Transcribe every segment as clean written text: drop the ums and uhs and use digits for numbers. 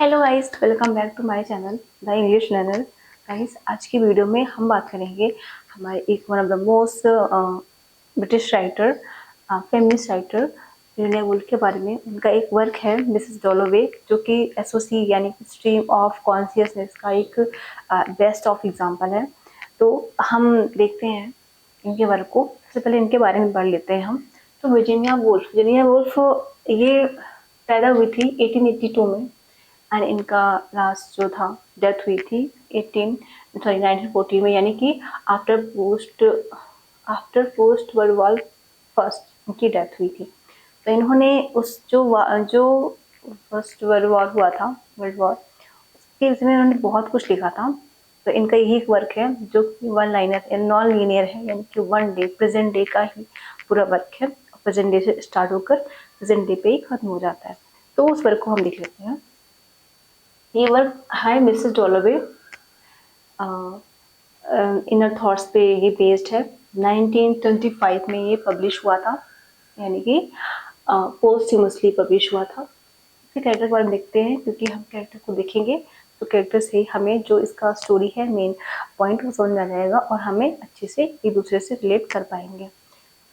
Hello guys, welcome back to my channel the English learner. Guys, आज की video में हम बात करेंगे हमारे एक one of the most British writer, feminist writer William Woolf के बारे में। उनका एक वर्क है मिसेस डॉलोवे, जो कि एसओसी यानी कि स्ट्रीम ऑफ कॉन्शियसनेस का एक बेस्ट ऑफ एग्जांपल है। तो हम देखते हैं इनके वर्क को। सबसे पहले इनके बारे में पढ़ लेते हैं हम। तो वर्जीनिया वुल्फ ये पैदा हुई थी 1882 में, एंड इनका लास्ट जो था डेथ हुई थी 1940 में, यानी कि after post world war first इनकी डेथ हुई थी। तो इन्होंने उस जो फर्स्ट वर्ल्ड वॉर हुआ था, वर्ल्ड वॉर, उसके विषय में इन्होंने बहुत कुछ लिखा था। तो इनका यही एक वर्क है जो कि वन लाइनर नॉन लीनियर है, यानी कि वन डे प्रेजेंट डे का ही पूरा वर्क है। प्रेजेंट डे से स्टार्ट होकर प्रेजेंट डे पे ही खत्म हो जाता है। तो उस वर्क को हम देख लेते हैं। ये वर्क हाय मिसेस डॉलोवे इनर थॉट्स पे ये बेस्ड है। 1925 में ये पब्लिश हुआ था, यानी कि पोस्टह्यूमसली पब्लिश हुआ था। इसके कैरेक्टर के बारे में देखते हैं, क्योंकि हम कैरेक्टर को देखेंगे तो कैरेक्टर से हमें जो इसका स्टोरी है, मेन पॉइंट, वो समझ में आ जाएगा और हमें अच्छे से एक दूसरे से रिलेट कर पाएंगे।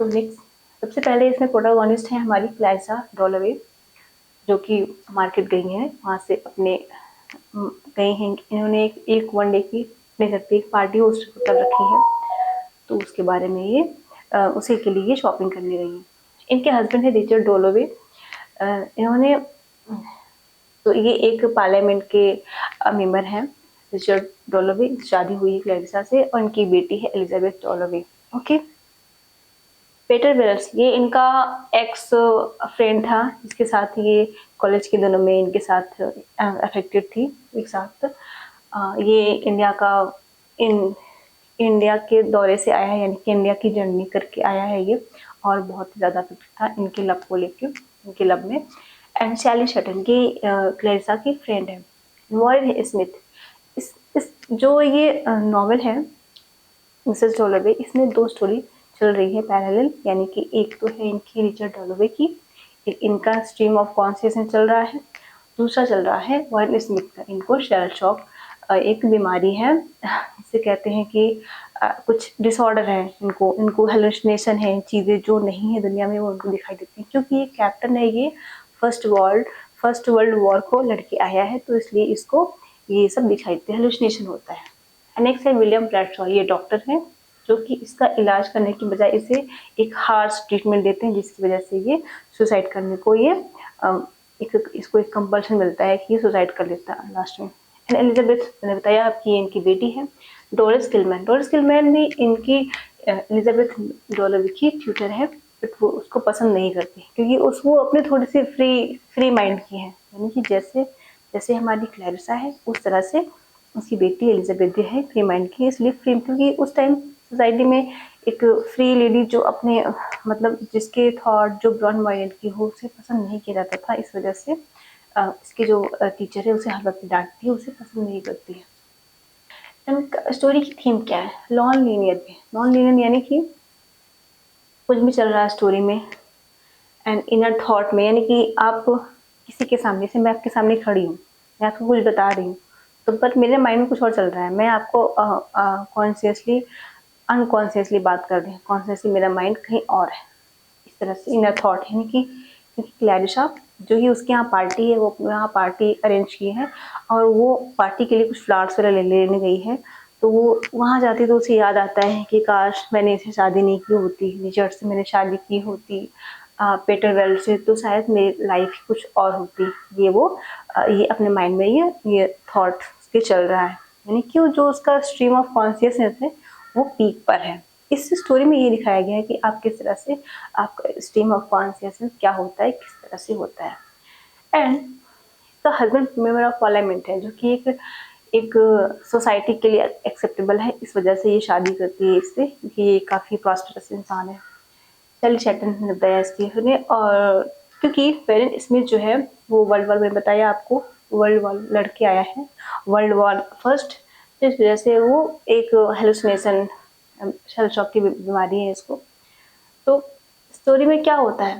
तो नेक्स्ट, सबसे पहले इसमें प्रोटोगोनिस्ट है हमारी क्लाइसा डॉलोवे, जो कि मार्केट गई हैं, वहाँ से अपने गए हैं। इन्होंने एक वन डे की अपने घर पे एक पार्टी होस्ट कर रखी है। तो उसके बारे में ये उसी के लिए शॉपिंग करने गई हैं। इनके हस्बैंड है रिचर्ड डॉलोवे। इन्होंने तो ये एक पार्लियामेंट के मेंबर हैं। रिचर्ड डॉलोवे, शादी हुई है क्लैरिसा से, और इनकी बेटी है एलिजाबेथ डॉलोवे। ओके। पीटर वेल्स ये इनका एक्स फ्रेंड था, जिसके साथ ये कॉलेज के दिनों में इनके साथ अफेक्टेड थी एक साथ। ये इन इंडिया के दौरे से आया है, यानी कि इंडिया की जर्नी करके आया है ये, और बहुत ज़्यादा अफेक्टेड था इनके लव को लेके, इनके लव में। एंड शैली शटन की क्लेरिसा की फ्रेंड है। मॉरिन स्मिथ, इस जो ये नॉवल है मिसेस डॉलोवे, इसमें दो स्टोरी चल रही है पैरेलल, यानी कि एक तो है इनकी रिचर्ड डॉलोवे की, एक इनका स्ट्रीम ऑफ कॉन्शियसनेस चल रहा है। दूसरा चल रहा है वॉरेन स्मिथ का। इनको शेल शॉक एक बीमारी है, जिसे कहते हैं कि कुछ डिसऑर्डर है। इनको इनको हेलुसिनेशन है, चीज़ें जो नहीं है दुनिया में वो उनको दिखाई देती हैं। क्योंकि ये कैप्टन है, ये फर्स्ट वर्ल्ड वॉर को लड़के आया है, तो इसलिए इसको ये सब दिखाई देते हैं, हेलुसिनेशन होता है। नेक्स्ट है विलियम ब्रैडशॉ, ये डॉक्टर हैं, जो कि इसका इलाज करने की बजाय इसे एक हार्श ट्रीटमेंट देते हैं, जिसकी वजह से ये सुसाइड करने को इसको एक कंपल्शन मिलता है कि ये सुसाइड कर लेता है लास्ट में। एंड एलिजाबेथ, मैंने बताया आपकी इनकी बेटी है। डोरिस किलमैन भी इनकी एलिजाबेथ डॉलोवे की ट्यूटर है, बट वो उसको पसंद नहीं करती, क्योंकि वो अपने थोड़ी सी फ्री माइंड की है, यानी कि जैसे जैसे हमारी क्लैरिसा है उस तरह से उसकी बेटी एलिजाबेथ भी है फ्री माइंड की। इसलिए फ्री, क्योंकि उस टाइम सोसाइटी में एक फ्री लेडी जो अपने मतलब जिसके थॉट जो ब्रॉड माइंड की हो, उसे पसंद नहीं किया जाता था। इस वजह से इसके जो टीचर है उसे हर वक्त डांटती है, उसे पसंद नहीं करती है। स्टोरी की थीम क्या है? नॉन लीनियर यानी कि कुछ भी चल रहा है स्टोरी में, एंड इनर थॉट में, यानी कि आप किसी के सामने से, मैं आपके सामने खड़ी हूँ, मैं आपको कुछ बता रही हूँ, तो पर मेरे माइंड में कुछ और चल रहा है। मैं आपको कॉन्शियसली अनकॉन्शियसली बात कर रही हूँ, कॉन्शियसली मेरा माइंड कहीं और है। इस तरह से इनर थॉट, यानी कि क्योंकि क्लैरिशा जो ही उसके यहाँ पार्टी है, वो यहाँ पार्टी अरेंज की है, और वो पार्टी के लिए कुछ फ्लावर्स वगैरह लेने गई है। तो वो वहाँ जाती तो उसे याद आता है कि काश मैंने इसे शादी नहीं की होती, रिचर्ड से मैंने शादी की होती, पीटर वेल्स से, तो शायद मेरी लाइफ कुछ और होती। ये अपने माइंड में ये थॉट उसके चल रहा है, यानी कि जो उसका स्ट्रीम ऑफ कॉन्शियसनेस है वो पीक पर है। इस स्टोरी में ये दिखाया गया है कि आप किस तरह से, आपका स्ट्रीम ऑफ कॉन्शियसनेस क्या होता है, किस तरह से होता है। एंड इसका हस्बैंड मेंबर ऑफ पार्लियामेंट है, जो कि एक सोसाइटी के लिए एक्सेप्टेबल है, इस वजह से ये शादी करती है इससे, क्योंकि ये काफ़ी प्रॉस्परस इंसान है। शैली शैटन ने बताया इसकी ने, और क्योंकि वेरेन स्मिथ जो है वो वर्ल्ड वॉर में, बताया आपको, वर्ल्ड वॉर लड़के आया है, वर्ल्ड वॉर फर्स्ट, तो इस वजह से वो एक हेलुसिनेशन, शेल शॉक की बीमारी है इसको। तो स्टोरी में क्या होता है?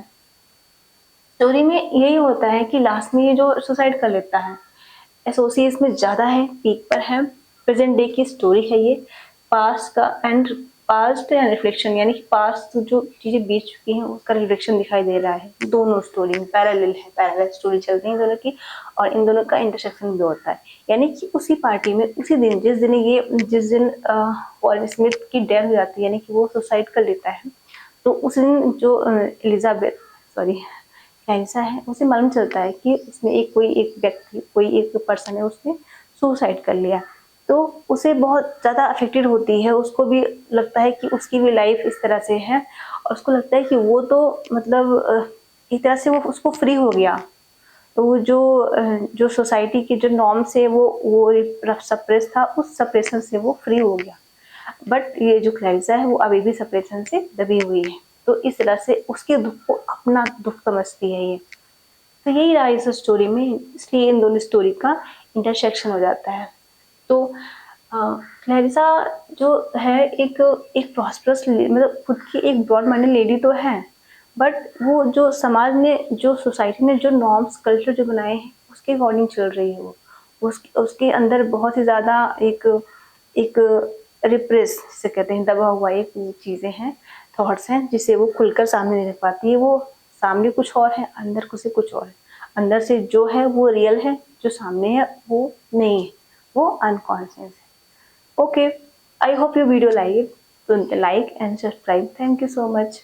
स्टोरी में यही होता है कि लास्ट में ये जो सुसाइड कर लेता है, एसोसिएट्स में ज़्यादा है, पीक पर है। प्रेजेंट डे की स्टोरी है ये, पास्ट एंड रिफ्लेक्शन, यानी कि पास्ट जो चीज़ें बीत चुकी हैं उसका रिफ्लेक्शन दिखाई दे रहा है। दोनों स्टोरी में पैरेलल है, पैरेलल स्टोरी चलती है इन दोनों की, और इन दोनों का इंटरसेक्शन भी होता है। यानी कि उसी पार्टी में उसी दिन, जिस दिन वॉरेन स्मिथ की डेथ हो जाती है, यानी कि वो सुसाइड कर लेता है, तो उस दिन जो एलिजाबेथ सॉरी कैसा है, उसे मालूम चलता है कि उसने कोई एक पर्सन है, उसने सुसाइड कर लिया। तो उसे बहुत ज़्यादा अफेक्टेड होती है, उसको भी लगता है कि उसकी भी लाइफ इस तरह से है, और उसको लगता है कि वो तो मतलब एक तरह से वो उसको फ्री हो गया। तो वो जो सोसाइटी के जो नॉर्म्स है वो सप्रेस था, उस सप्रेशन से वो फ्री हो गया। बट ये जो क्लैरिसा है वो अभी भी सप्रेशन से दबी हुई है, तो इस तरह से उसके दुख को अपना दुख समझती है ये। तो यही रहा इस स्टोरी में, इसलिए इन दोनों स्टोरी का इंटरसेक्शन हो जाता है। तो क्लैरिसा जो है एक एक प्रॉस्परस, मतलब खुद की एक ब्रॉड माइंडेड लेडी तो है, बट वो जो समाज ने, जो सोसाइटी ने जो नॉर्म्स कल्चर जो बनाए हैं उसके अकॉर्डिंग चल रही है वो। उसके अंदर बहुत ही ज़्यादा एक एक रिप्रेस जिसे कहते हैं, दबा हुआ एक चीज़ें हैं, थॉट्स हैं, जिसे वो खुलकर सामने नहीं रख पाती है। वो सामने कुछ और है, अंदर से कुछ और है। अंदर से जो है वो रियल है, जो सामने है वो नहीं है, वो अनकॉन्शियस है। Okay, I hope your video like it. So like and subscribe. Thank you so much.